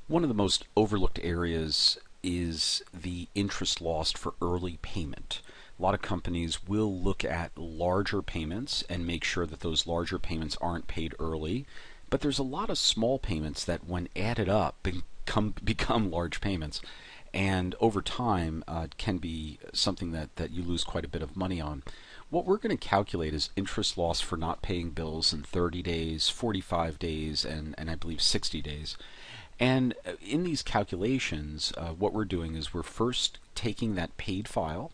One of the most overlooked areas is the interest lost for early payment. A lot of companies will look at larger payments and make sure that those larger payments aren't paid early, but there's a lot of small payments that when added up become large payments, and over time can be something that you lose quite a bit of money on. What we're going to calculate is interest loss for not paying bills in 30 days, 45 days, and I believe 60 days. And in these calculations, what we're doing is we're first taking that paid file.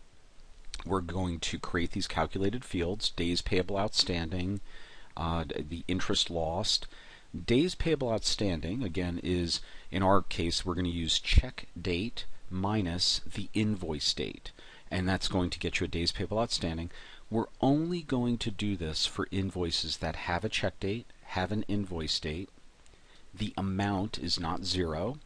We're going to create these calculated fields: days payable outstanding, the interest lost. Days payable outstanding, again, is, in our case, we're going to use check date minus the invoice date. And that's going to get you a days payable outstanding. We're only going to do this for invoices that have a check date, have an invoice date. The amount is not zero,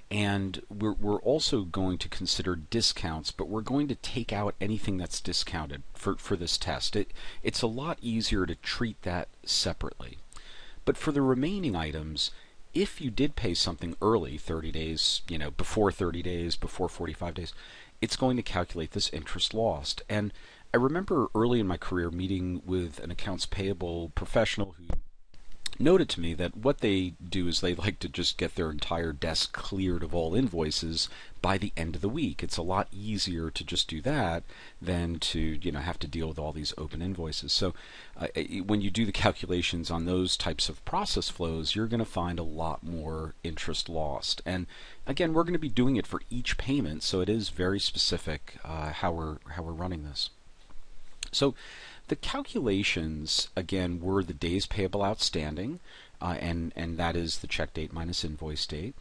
and we're also going to consider discounts, but we're going to take out anything that's discounted for this test. It's a lot easier to treat that separately. But for the remaining items, if you did pay something early, 30 days, before 30 days, before 45 days, it's going to calculate this interest lost. And I remember early in my career meeting with an accounts payable professional who noted to me that what they do is they like to just get their entire desk cleared of all invoices by the end of the week. It's a lot easier to just do that than to have to deal with all these open invoices. So when you do the calculations on those types of process flows, you're going to find a lot more interest lost. And again, we're going to be doing it for each payment, so it is very specific how we're running this. So the calculations, again, were the days payable outstanding, and that is the check date minus invoice date.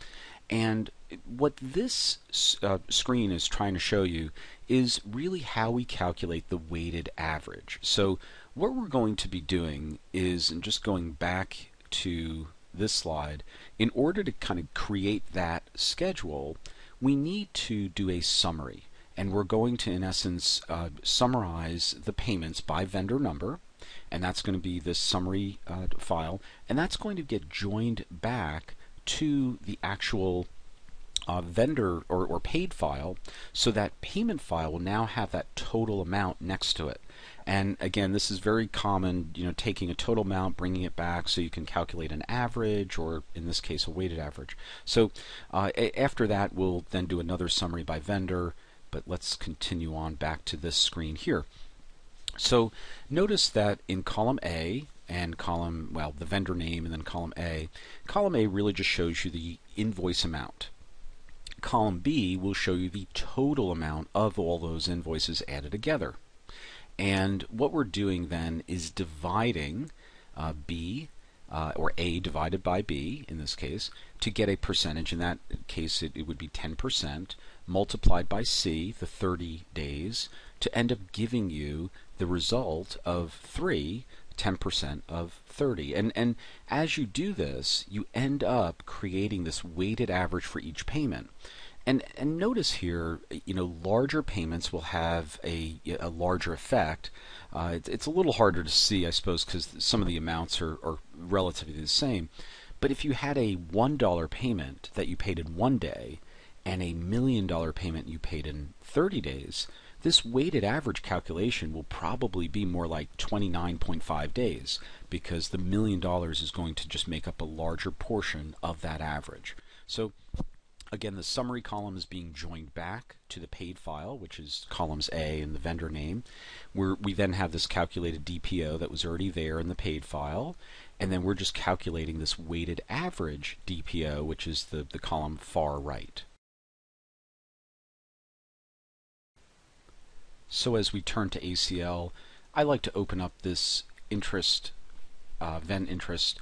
And what this screen is trying to show you is really how we calculate the weighted average. So what we're going to be doing is, and just going back to this slide, in order to kind of create that schedule, we need to do a summary. And we're going to, in essence, summarize the payments by vendor number, and that's going to be this summary file, and that's going to get joined back to the actual vendor or paid file, so that payment file will now have that total amount next to it. And again, this is very common, taking a total amount, bringing it back so you can calculate an average, or in this case, a weighted average. So after that, we'll then do another summary by vendor. But let's continue on back to this screen here. So notice that in column A and the vendor name, and then column A really just shows you the invoice amount. Column B will show you the total amount of all those invoices added together. And what we're doing then is dividing B, or A divided by B in this case, to get a percentage. In that case, it would be 10%, multiplied by C, the 30 days, to end up giving you the result of 10% of 30. And as you do this, you end up creating this weighted average for each payment. And notice here, larger payments will have a larger effect. It's a little harder to see, I suppose, because some of the amounts are relatively the same. But if you had a $1 payment that you paid in 1 day and a $1 million payment you paid in 30 days, this weighted average calculation will probably be more like 29.5 days, because the $1 million is going to just make up a larger portion of that average. So again, the summary column is being joined back to the paid file, which is columns A and the vendor name. We then have this calculated DPO that was already there in the paid file, and then we're just calculating this weighted average DPO, which is the column far right. So as we turn to ACL, I like to open up this interest, Venn interest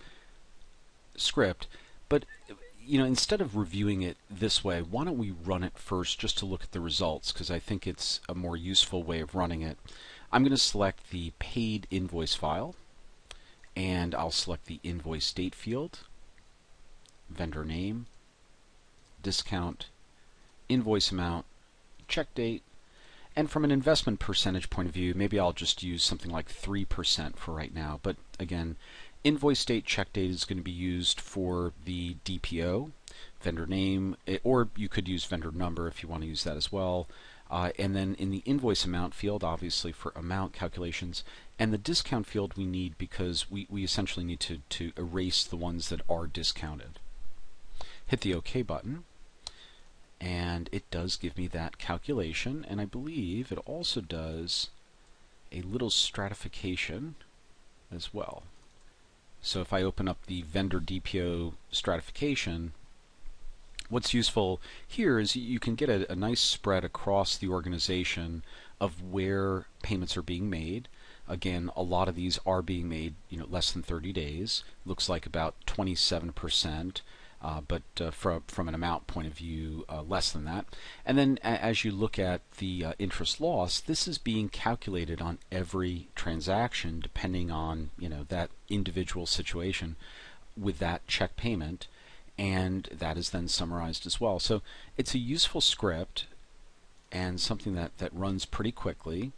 script, but instead of reviewing it this way, why don't we run it first just to look at the results, because I think it's a more useful way of running it. I'm going to select the paid invoice file, and I'll select the invoice date field, vendor name, discount, invoice amount, check date, and from an investment percentage point of view, maybe I'll just use something like 3% for right now. But again, invoice date, check date is going to be used for the DPO. vendor name, or you could use vendor number if you want to use that as well. And then in the invoice amount field, obviously for amount calculations, and the discount field we need because we essentially need to erase the ones that are discounted. Hit the OK button, and it does give me that calculation, and I believe it also does a little stratification as well. So if I open up the vendor DPO stratification, what's useful here is you can get a nice spread across the organization of where payments are being made. Again, a lot of these are being made, less than 30 days. Looks like about 27%, but from an amount point of view, less than that. And then as you look at the interest loss, this is being calculated on every transaction depending on that individual situation with that check payment, and that is then summarized as well. So it's a useful script and something that runs pretty quickly.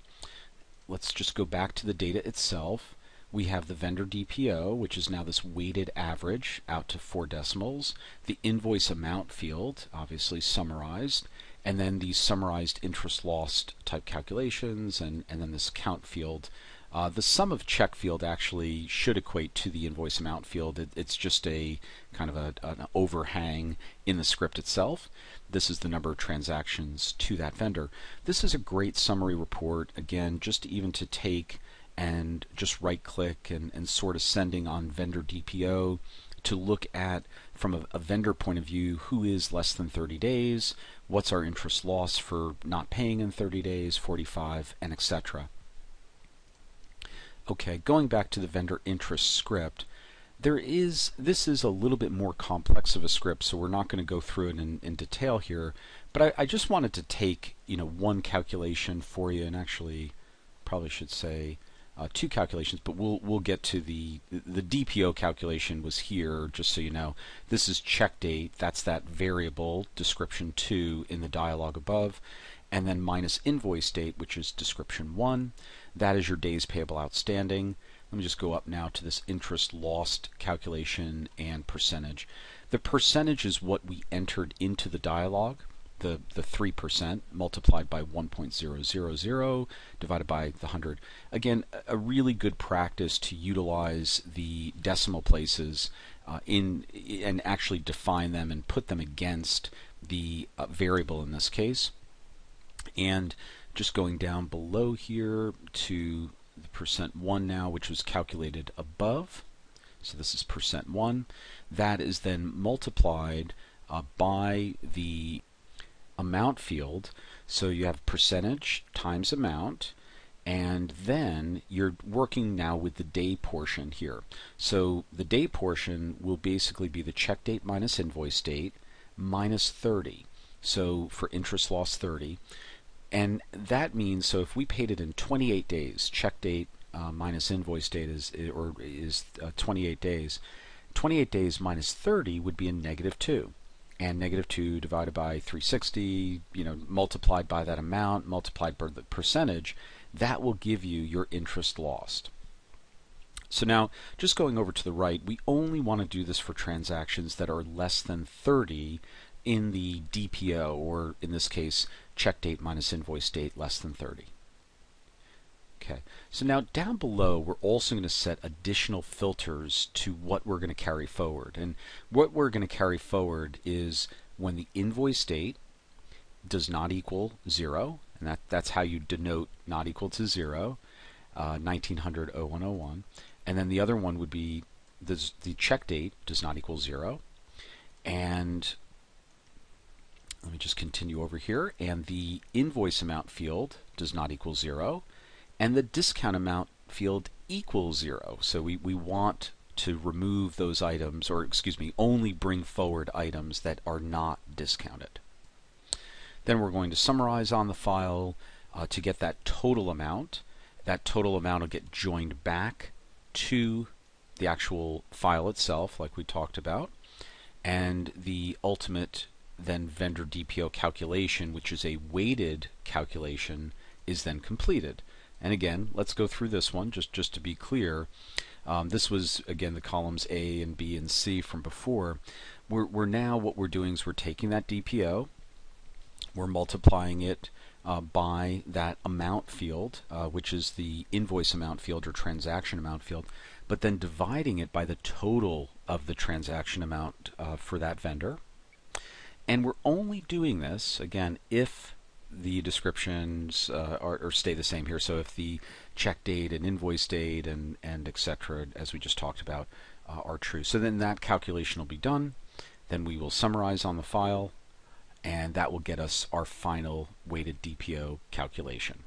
Let's just go back to the data itself. We have the vendor DPO, which is now this weighted average out to 4 decimals, the invoice amount field, obviously summarized, and then the summarized interest lost type calculations, and then this count field. The sum of check field actually should equate to the invoice amount field. It's just a kind of an overhang in the script itself. This is the number of transactions to that vendor. This is a great summary report, again, just even to take and just right click and sort of sending on vendor DPO to look at, from a vendor point of view, who is less than 30 days, what's our interest loss for not paying in 30 days, 45, and etc. Okay, going back to the vendor interest script, this is a little bit more complex of a script, so we're not going to go through it in detail here, but I just wanted to take one calculation for you, and actually probably should say 2 calculations, but we'll get to the DPO calculation was here, just so you know. This is check date, that's that variable description 2 in the dialog above, and then minus invoice date, which is description 1. That is your days payable outstanding. Let me just go up now to this interest lost calculation and percentage. The percentage is what we entered into the dialog, the 3% multiplied by 1.000 divided by the 100. Again, a really good practice to utilize the decimal places and actually define them and put them against the variable in this case. And just going down below here to the %1 now, which was calculated above. So this is %1. That is then multiplied by the amount field. So you have percentage times amount, and then you're working now with the day portion here. So the day portion will basically be the check date minus invoice date minus 30. So for interest loss 30. And that means, so if we paid it in 28 days, check date minus invoice date is 28 days. 28 days minus 30 would be a -2. And -2 divided by 360, multiplied by that amount, multiplied by the percentage, that will give you your interest lost. So now, just going over to the right, we only want to do this for transactions that are less than 30 in the DPO, or in this case, check date minus invoice date less than 30. Okay, so now down below we're also going to set additional filters to what we're going to carry forward. And what we're going to carry forward is when the invoice date does not equal 0, and that's how you denote not equal to 0, 1900-0101. And then the other one would be the check date does not equal 0. And let me just continue over here, and the invoice amount field does not equal 0, and the discount amount field equals 0. So we want to remove those items, or excuse me, only bring forward items that are not discounted. Then we're going to summarize on the file to get that total amount. That total amount will get joined back to the actual file itself, like we talked about, and the ultimate then vendor DPO calculation, which is a weighted calculation, is then completed. And again, let's go through this one just to be clear. This was, again, the columns A and B and C from before. We're now, what we're doing is we're taking that DPO, we're multiplying it by that amount field, which is the invoice amount field or transaction amount field, but then dividing it by the total of the transaction amount for that vendor. And we're only doing this, again, if the descriptions or stay the same here. So if the check date and invoice date and etc., as we just talked about, are true. So then that calculation will be done. Then we will summarize on the file, and that will get us our final weighted DPO calculation.